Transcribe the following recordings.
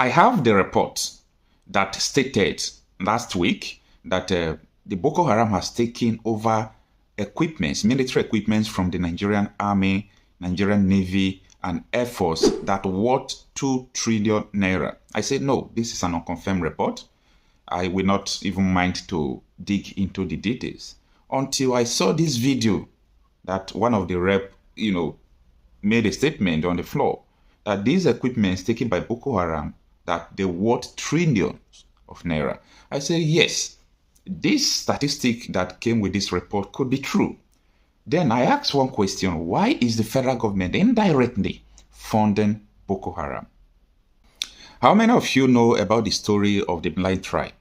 I have the report that stated last week that the Boko Haram has taken over equipments, military equipments from the Nigerian Army, Nigerian Navy, and Air Force that worth 2 trillion naira. I said, no, this is an unconfirmed report. I will not even mind to dig into the details until I saw this video that one of the rep, made a statement on the floor that these equipments taken by Boko Haram, that they worth trillions of naira. I said, yes, this statistic that came with this report could be true. Then I asked one question: why is the federal government indirectly funding Boko Haram? How many of you know about the story of the blind tribe?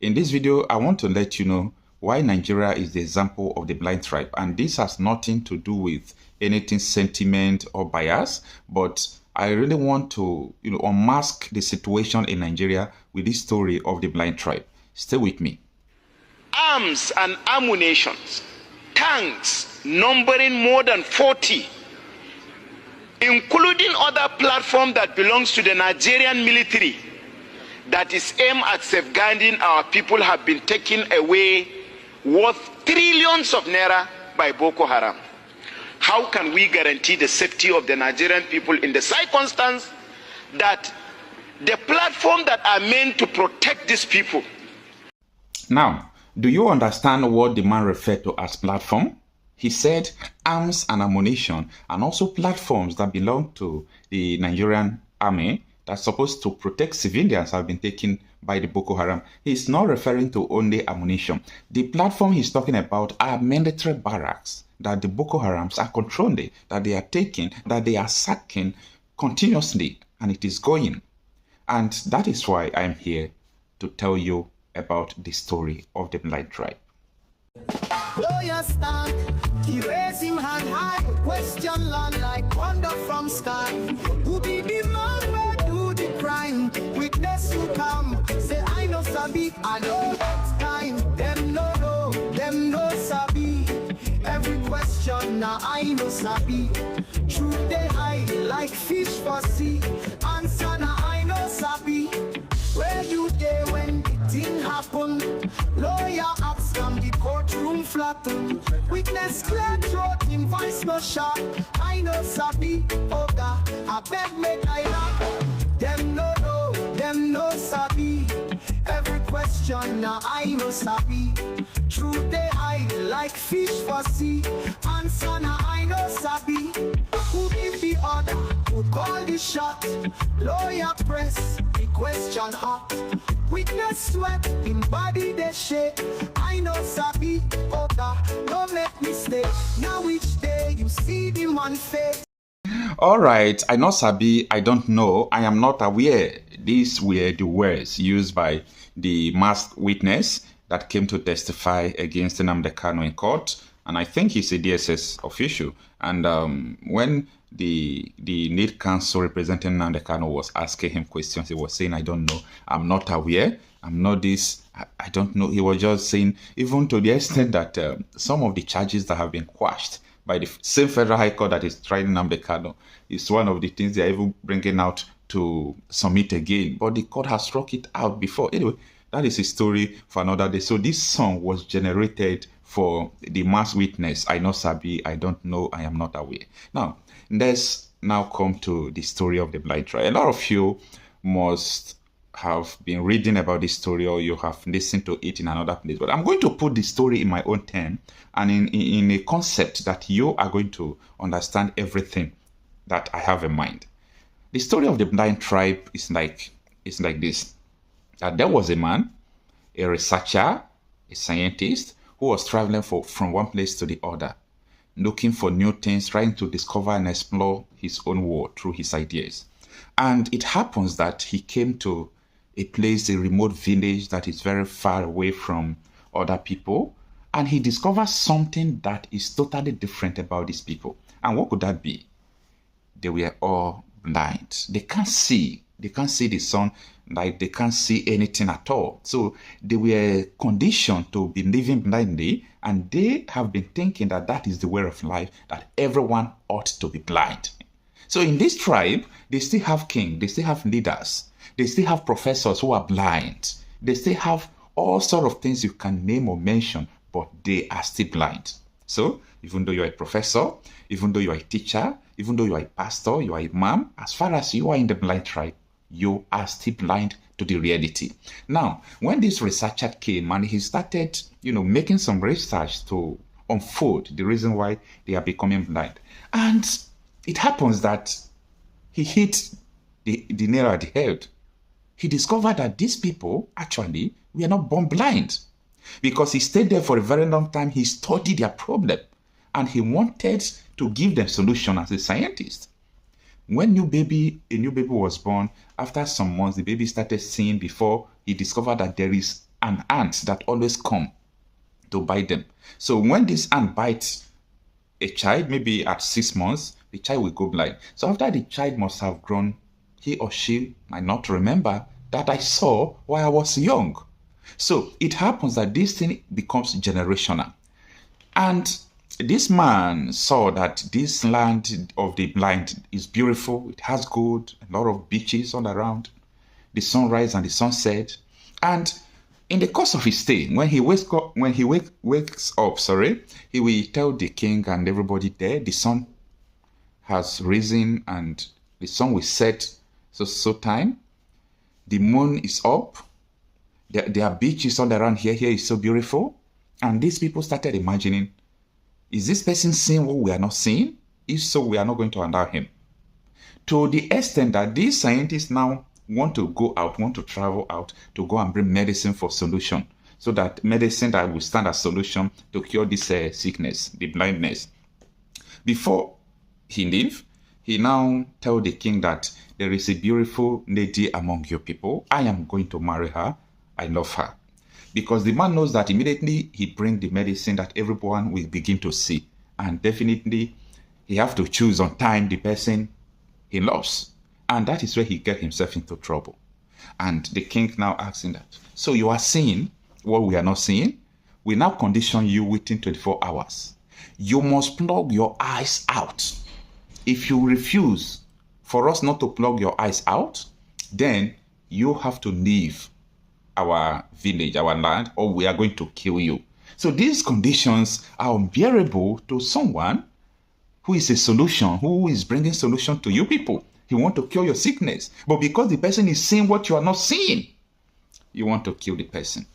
In this video, I want to let you know why Nigeria is the example of the blind tribe. And this has nothing to do with anything sentiment or bias, but I really want to unmask the situation in Nigeria with this story of the blind tribe. Stay with me. Arms and ammunition, tanks numbering more than 40, including other platforms that belongs to the Nigerian military that is aimed at safeguarding our people, have been taken away worth trillions of naira by Boko Haram. How can we guarantee the safety of the Nigerian people in the circumstance that the platform that are meant to protect these people? Now, do you understand what the man referred to as platform? He said arms and ammunition, and also platforms that belong to the Nigerian army that's supposed to protect civilians have been taken by the Boko Haram. He's not referring to only ammunition. The platform he's talking about are military barracks that the Boko Harams are controlling, that they are taking, that they are sacking continuously, and it is going. And that is why I'm here to tell you about the story of the blind tribe. He raise him hand high, question land like wonder from sky. Who be the man where do the crime? Witness who come, say I know sabi, I know that time. Them no sabi. Every question now I know sabi. Truth they hide like fish for sea. Answer now I know sabi. Where you there when the thing happen? Lawyer ask them, the courtroom flatten. Witness clear throat, in voice no sharp. I know sabi, oga, I beg make I laugh. Them no sabi. Every question now I know sabi. Truth they hide like fish for sea. Answer now I know sabi. Who give the order? Who call the shot? Lawyer press, the question hot. Witness sweat, in body they shake. I know sabi, oga, don't make mistake. Now which day you see the man face? All right, I know sabi, I don't know, I am not aware. These were the words used by the masked witness that came to testify against Nnamdi Kanu in court, and I think he's a DSS official. And when the lead counsel representing Nnamdi Kanu was asking him questions, he was saying, I don't know, I'm not aware, I'm not this, I don't know. He was just saying, even to the extent that some of the charges that have been quashed by the same federal high court that is trying Nnamdi Kanu is one of the things they are even bringing out to submit again. But the court has struck it out before. Anyway, that is a story for another day. So this song was generated for the mass witness. I know sabi, I don't know, I am not aware. Now, let's now come to the story of the blind tribe. A lot of you must have been reading about this story, or you have listened to it in another place. But I'm going to put the story in my own term and in a concept that you are going to understand everything that I have in mind. The story of the blind tribe is like this. That there was a man, a researcher, a scientist, who was traveling from one place to the other, looking for new things, trying to discover and explore his own world through his ideas. And it happens that he came to a place, a remote village that is very far away from other people, and he discovers something that is totally different about these people. And what could that be? They were all blind. They can't see. They can't see the sun, like they can't see anything at all. So they were conditioned to be living blindly, and they have been thinking that that is the way of life, that everyone ought to be blind. So in this tribe, they still have king, they still have leaders, they still have professors who are blind. They still have all sort of things you can name or mention, but they are still blind. So even though you're a professor, even though you're a teacher, even though you're a pastor, you're a imam, as far as you are in the blind tribe, you are still blind to the reality. Now, when this researcher came and he started, making some research to unfold the reason why they are becoming blind, and it happens that he hit the nail at the head. He discovered that these people actually were not born blind, because he stayed there for a very long time. He studied their problem and he wanted to give them solution as a scientist. When a new baby was born, after some months, the baby started seeing. Before he discovered that there is an ant that always come to bite them. So when this ant bites a child, maybe at 6 months, the child will go blind. So after the child must have grown, he or she might not remember that I saw while I was young. So it happens that this thing becomes generational. And this man saw that this land of the blind is beautiful. It has gold, a lot of beaches all around, the sunrise and the sunset. And in the course of his stay, when he wakes up, he will tell the king and everybody there, the sun has risen and the sun will set so time. The moon is up. There are beaches all around here. Here is so beautiful. And these people started imagining, is this person seeing what we are not seeing? If so, we are not going to allow him. To the extent that these scientists now want to travel out to go and bring medicine for solution. So that medicine that will stand as solution to cure this sickness, the blindness. Before he leave, he now tell the king that there is a beautiful lady among your people. I am going to marry her. I love her. Because the man knows that immediately he bring the medicine that everyone will begin to see. And definitely he have to choose on time the person he loves. And that is where he get himself into trouble. And the king now asks him that, so you are seeing what we are not seeing? We now condition you within 24 hours. You must plug your eyes out. If you refuse for us not to plug your eyes out, then you have to leave our village, our land, or we are going to kill you. So these conditions are unbearable to someone who is a solution, who is bringing solution to you people. He want to cure your sickness. But because the person is seeing what you are not seeing, you want to kill the person.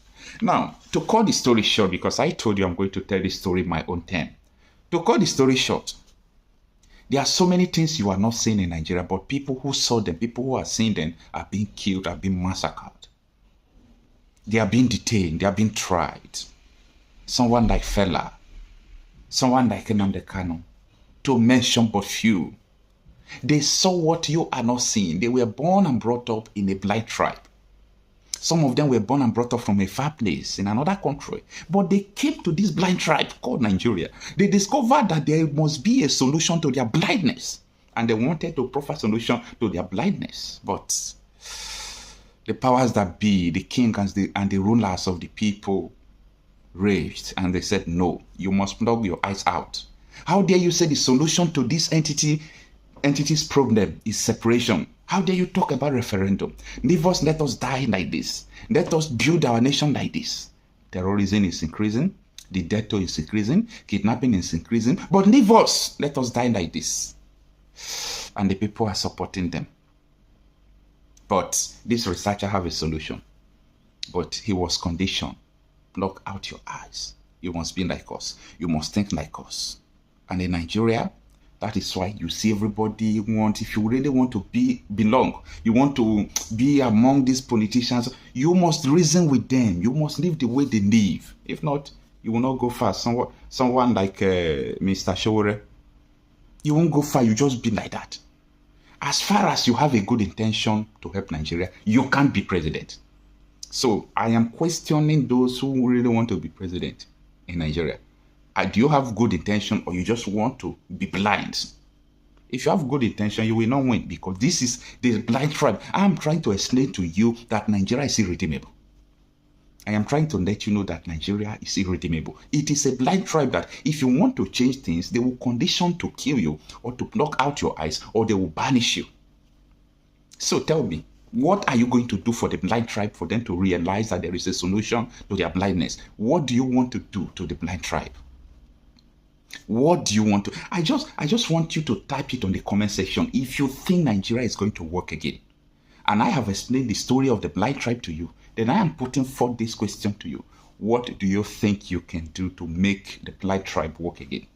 Now, to cut the story short, because I told you I'm going to tell the story in my own time. To cut the story short, there are so many things you are not seeing in Nigeria, but people who saw them, people who are seeing them are being killed, are being massacred. They are being detained, they are being tried. Someone like Fela, someone like Nnamdi Kanu, to mention but few. They saw what you are not seeing. They were born and brought up in a blind tribe. Some of them were born and brought up from a far place in another country. But they came to this blind tribe called Nigeria. They discovered that there must be a solution to their blindness. And they wanted to proffer a solution to their blindness. But the powers that be, the king and the rulers of the people raged. And they said, no, you must plug your eyes out. How dare you say the solution to this entity's problem is separation? How dare you talk about referendum? Let us die like this. Let us build our nation like this. Terrorism is increasing. The death toll is increasing. Kidnapping is increasing. But leave us. Let us die like this. And the people are supporting them. But this researcher have a solution. But he was conditioned. Block out your eyes. You must be like us. You must think like us. And in Nigeria, that is why you see everybody if you really want to belong, you want to be among these politicians, you must reason with them. You must live the way they live. If not, you will not go far. Someone like Mr. Showore, you won't go far. You just be like that. As far as you have a good intention to help Nigeria, you can't be president. So I am questioning those who really want to be president in Nigeria. Do you have good intention, or you just want to be blind? If you have good intention, you will not win, because this is the blind tribe. I'm trying to explain to you that Nigeria is irredeemable. I am trying to let you know that Nigeria is irredeemable. It is a blind tribe that if you want to change things, they will condition to kill you or to knock out your eyes or they will banish you. So tell me, what are you going to do for the blind tribe for them to realize that there is a solution to their blindness? What do you want to do to the blind tribe? What do you want to? I just want you to type it on the comment section if you think Nigeria is going to work again. And I have explained the story of the blind tribe to you. Then I am putting forth this question to you. What do you think you can do to make the blind tribe work again?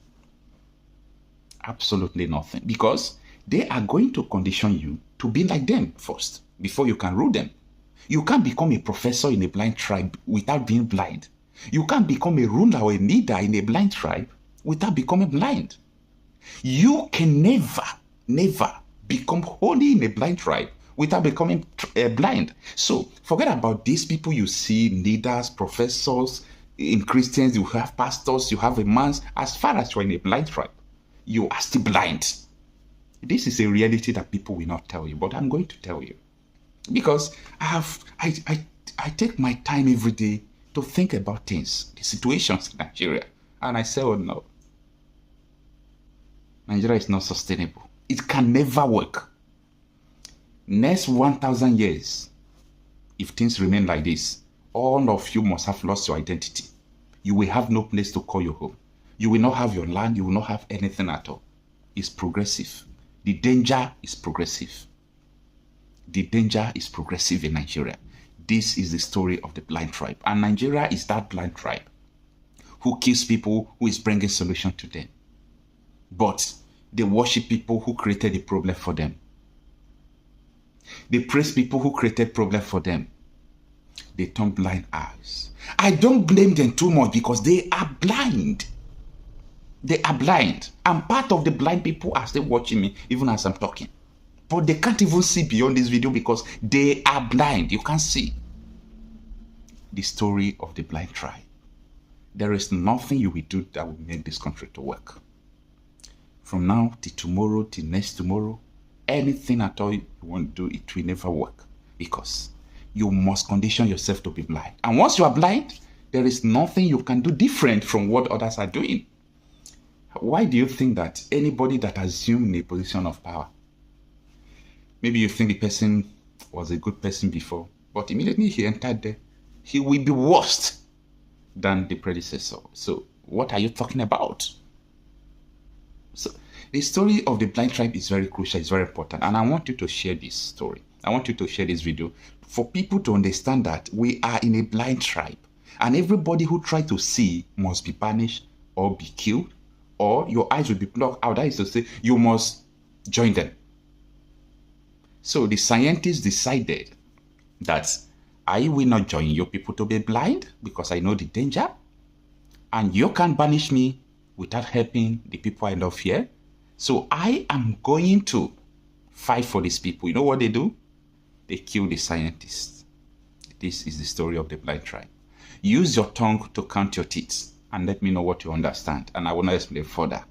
Absolutely nothing. Because they are going to condition you to be like them first before you can rule them. You can't become a professor in a blind tribe without being blind. You can't become a ruler or a leader in a blind tribe without becoming blind. You can never become holy in a blind tribe without becoming blind. So forget about these people you see, leaders, professors. In Christians, you have pastors, you have imams. As far as you're in a blind tribe, you are still blind. This is a reality that people will not tell you, but I'm going to tell you. Because I take my time every day to think about things, the situations in Nigeria. And I say, oh no, Nigeria is not sustainable. It can never work. Next 1,000 years, if things remain like this, all of you must have lost your identity. You will have no place to call your home. You will not have your land. You will not have anything at all. It's progressive. The danger is progressive. The danger is progressive in Nigeria. This is the story of the blind tribe. And Nigeria is that blind tribe who kills people, who is bringing solution to them. But they worship people who created the problem for them. They praise people who created problem for them. They turn blind eyes. I don't blame them too much because they are blind. They are blind. I'm part of the blind people are still watching me even as I'm talking. But they can't even see beyond this video because they are blind. You can't see. The story of the blind tribe. There is nothing you will do that will make this country to work. From now till tomorrow, till next tomorrow, anything at all you want to do, it will never work. Because you must condition yourself to be blind. And once you are blind, there is nothing you can do different from what others are doing. Why do you think that anybody that assumes a position of power, maybe you think the person was a good person before, but immediately he entered there, he will be worse than the predecessor. So what are you talking about? So the story of the blind tribe is very crucial, it's very important. And I want you to share this story. I want you to share this video for people to understand that we are in a blind tribe. And everybody who tries to see must be banished or be killed, or your eyes will be blocked out. That is to say, you must join them. So the scientists decided that I will not join you people to be blind because I know the danger. And you can't banish me without helping the people I love here. So I am going to fight for these people. You know what they do? They kill the scientists. This is the story of the blind tribe. Use your tongue to count your teeth and let me know what you understand. And I will not explain further.